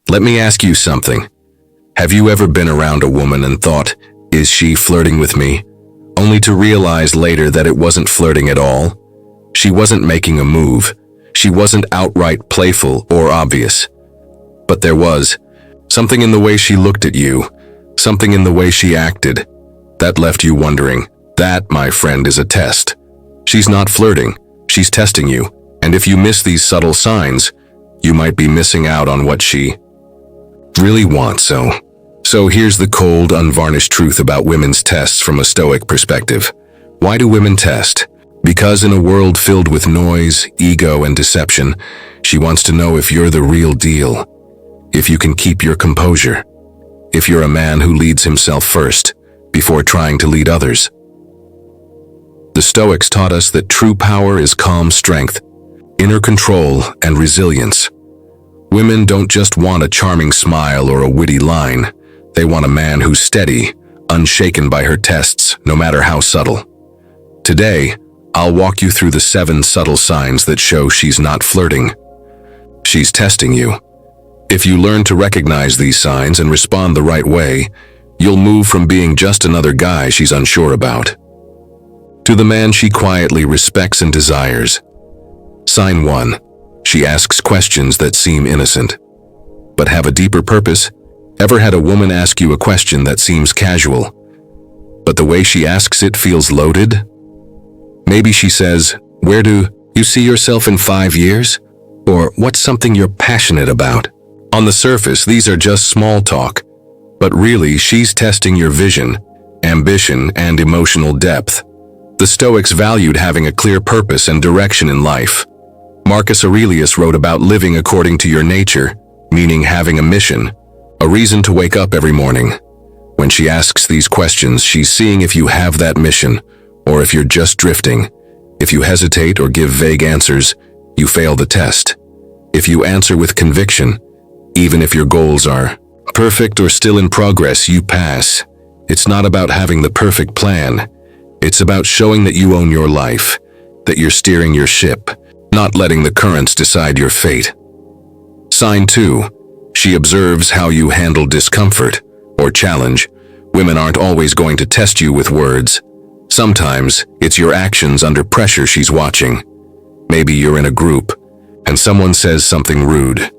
Let me ask you something. Have you ever been around a woman and thought, is she flirting with me? Only to realize later that it wasn't flirting at all? She wasn't making a move. She wasn't outright playful or obvious. But there was something in the way she looked at you, something in the way she acted, that left you wondering. That, my friend, is a test. She's not flirting, she's testing you. And if you miss these subtle signs, you might be missing out on what she really wants. So here's the cold, unvarnished truth about women's tests from a Stoic perspective. Why do women test? Because in a world filled with noise, ego, and deception, she wants to know if you're the real deal, if you can keep your composure, if you're a man who leads himself first, before trying to lead others. The Stoics taught us that true power is calm strength, inner control, and resilience. Women don't just want a charming smile or a witty line. They want a man who's steady, unshaken by her tests, no matter how subtle. Today, I'll walk you through the 7 subtle signs that show she's not flirting. She's testing you. If you learn to recognize these signs and respond the right way, you'll move from being just another guy she's unsure about to the man she quietly respects and desires. Sign 1. She asks questions that seem innocent, but have a deeper purpose. Ever had a woman ask you a question that seems casual, but the way she asks it feels loaded? Maybe she says, "Where do you see yourself in 5 years?" Or, "What's something you're passionate about?" On the surface, these are just small talk, but really she's testing your vision, ambition, and emotional depth. The Stoics valued having a clear purpose and direction in life. Marcus Aurelius wrote about living according to your nature, meaning having a mission, a reason to wake up every morning. When she asks these questions, she's seeing if you have that mission, or if you're just drifting. If you hesitate or give vague answers, you fail the test. If you answer with conviction, even if your goals are perfect or still in progress, you pass. It's not about having the perfect plan. It's about showing that you own your life, that you're steering your ship, not letting the currents decide your fate. Sign 2. She observes how you handle discomfort or challenge. Women aren't always going to test you with words. Sometimes it's your actions under pressure she's watching. Maybe you're in a group and someone says something rude.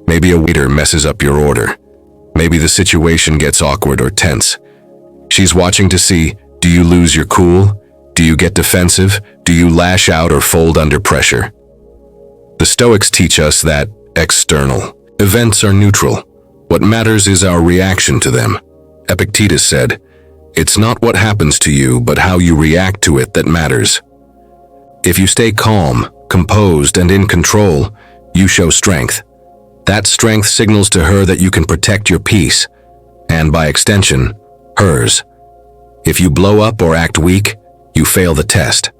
Maybe a waiter messes up your order. Maybe the situation gets awkward or tense. She's watching to see, do you lose your cool? Do you get defensive? Do you lash out or fold under pressure? The Stoics teach us that external events are neutral. What matters is our reaction to them. Epictetus said, "It's not what happens to you, but how you react to it that matters." If you stay calm, composed, and in control, you show strength. That strength signals to her that you can protect your peace, and by extension, hers. If you blow up or act weak, you fail the test.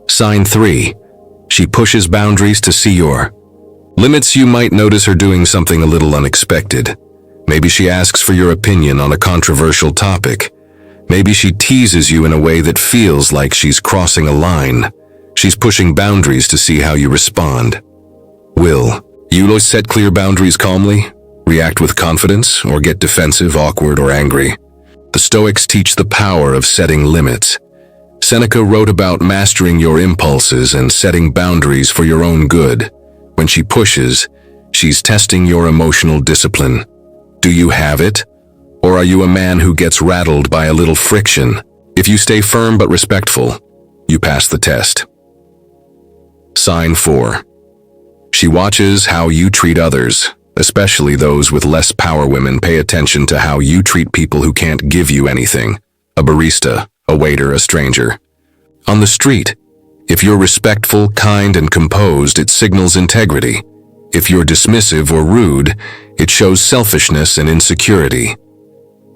Sign 3. She pushes boundaries to see your limits. You might notice her doing something a little unexpected. Maybe she asks for your opinion on a controversial topic. Maybe she teases you in a way that feels like she's crossing a line. She's pushing boundaries to see how you respond. Will you set clear boundaries calmly, react with confidence, or get defensive, awkward, or angry? The Stoics teach the power of setting limits. Seneca wrote about mastering your impulses and setting boundaries for your own good. When she pushes, she's testing your emotional discipline. Do you have it? Or are you a man who gets rattled by a little friction? If you stay firm but respectful, you pass the test. Sign 4. She watches how you treat others, especially those with less power. Women pay attention to how you treat people who can't give you anything. A barista, a waiter, a stranger. On the street, if you're respectful, kind, and composed, it signals integrity. If you're dismissive or rude, it shows selfishness and insecurity.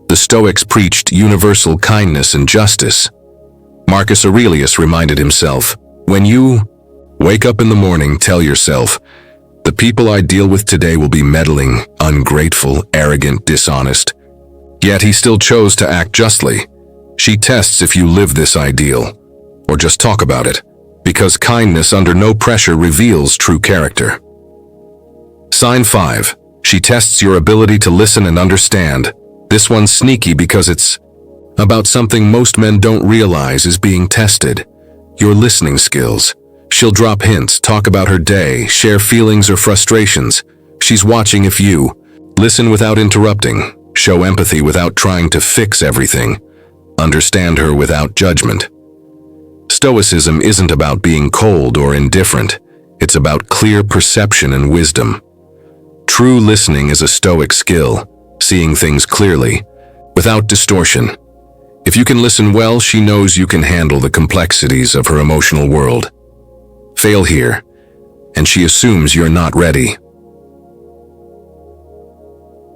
The Stoics preached universal kindness and justice. Marcus Aurelius reminded himself, when you wake up in the morning, tell yourself, the people I deal with today will be meddling, ungrateful, arrogant, dishonest. Yet he still chose to act justly. She tests if you live this ideal, or just talk about it, because kindness under no pressure reveals true character. Sign 5. She tests your ability to listen and understand. This one's sneaky because it's about something most men don't realize is being tested. Your listening skills. She'll drop hints, talk about her day, share feelings or frustrations. She's watching if you listen without interrupting, show empathy without trying to fix everything, understand her without judgment. Stoicism isn't about being cold or indifferent. It's about clear perception and wisdom. True listening is a Stoic skill, seeing things clearly, without distortion. If you can listen well, she knows you can handle the complexities of her emotional world. Fail here, and she assumes you're not ready.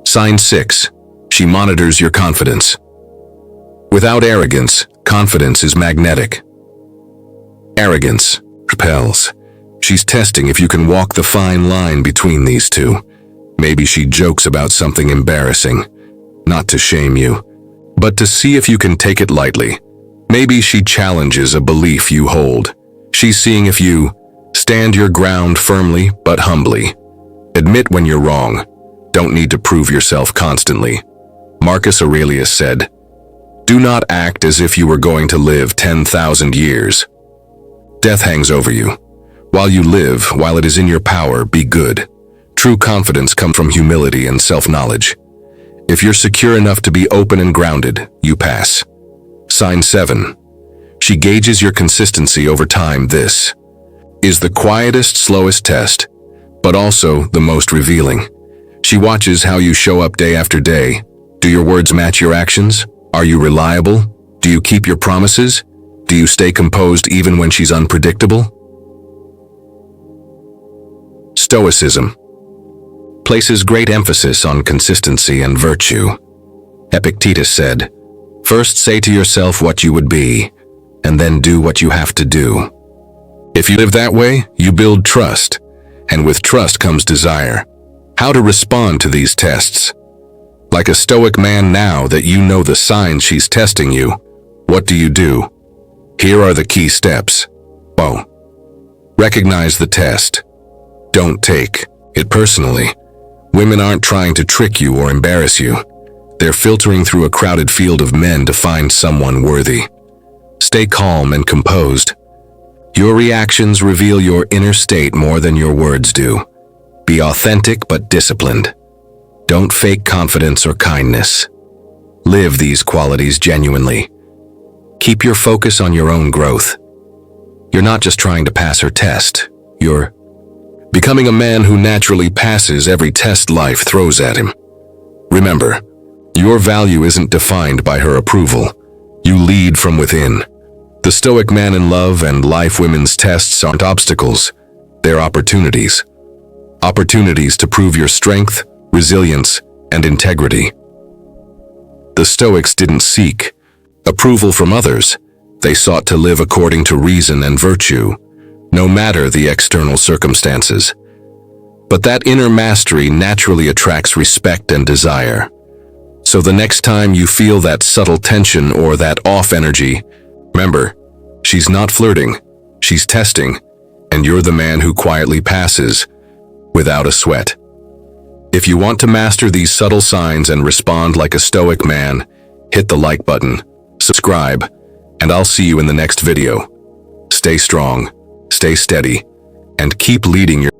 Sign 6. She monitors your confidence. Without arrogance, confidence is magnetic. Arrogance repels. She's testing if you can walk the fine line between these two. Maybe she jokes about something embarrassing, not to shame you, but to see if you can take it lightly. Maybe she challenges a belief you hold. She's seeing if you stand your ground firmly but humbly. Admit when you're wrong. Don't need to prove yourself constantly. Marcus Aurelius said, "Do not act as if you were going to live 10,000 years. Death hangs over you. While you live, while it is in your power, be good." True confidence comes from humility and self-knowledge. If you're secure enough to be open and grounded, you pass. Sign 7. She gauges your consistency over time. This is the quietest, slowest test, but also the most revealing. She watches how you show up day after day. Do your words match your actions? Are you reliable? Do you keep your promises? Do you stay composed even when she's unpredictable? Stoicism places great emphasis on consistency and virtue. Epictetus said, "First say to yourself what you would be, and then do what you have to do." If you live that way, you build trust, and with trust comes desire. How to respond to these tests? Like a Stoic man, now that you know the signs she's testing you, what do you do? Here are the key steps. Oh. Recognize the test. Don't take it personally. Women aren't trying to trick you or embarrass you. They're filtering through a crowded field of men to find someone worthy. Stay calm and composed. Your reactions reveal your inner state more than your words do. Be authentic but disciplined. Don't fake confidence or kindness. Live these qualities genuinely. Keep your focus on your own growth. You're not just trying to pass her test. You're becoming a man who naturally passes every test life throws at him. Remember, your value isn't defined by her approval. You lead from within. The Stoic man in love and life women's tests aren't obstacles. They're opportunities. Opportunities to prove your strength, resilience, and integrity. The Stoics didn't seek approval from others. They sought to live according to reason and virtue, no matter the external circumstances. But that inner mastery naturally attracts respect and desire. So the next time you feel that subtle tension or that off energy, remember, she's not flirting, she's testing, and you're the man who quietly passes without a sweat. If you want to master these subtle signs and respond like a Stoic man, hit the like button, subscribe, and I'll see you in the next video. Stay strong, stay steady, and keep leading your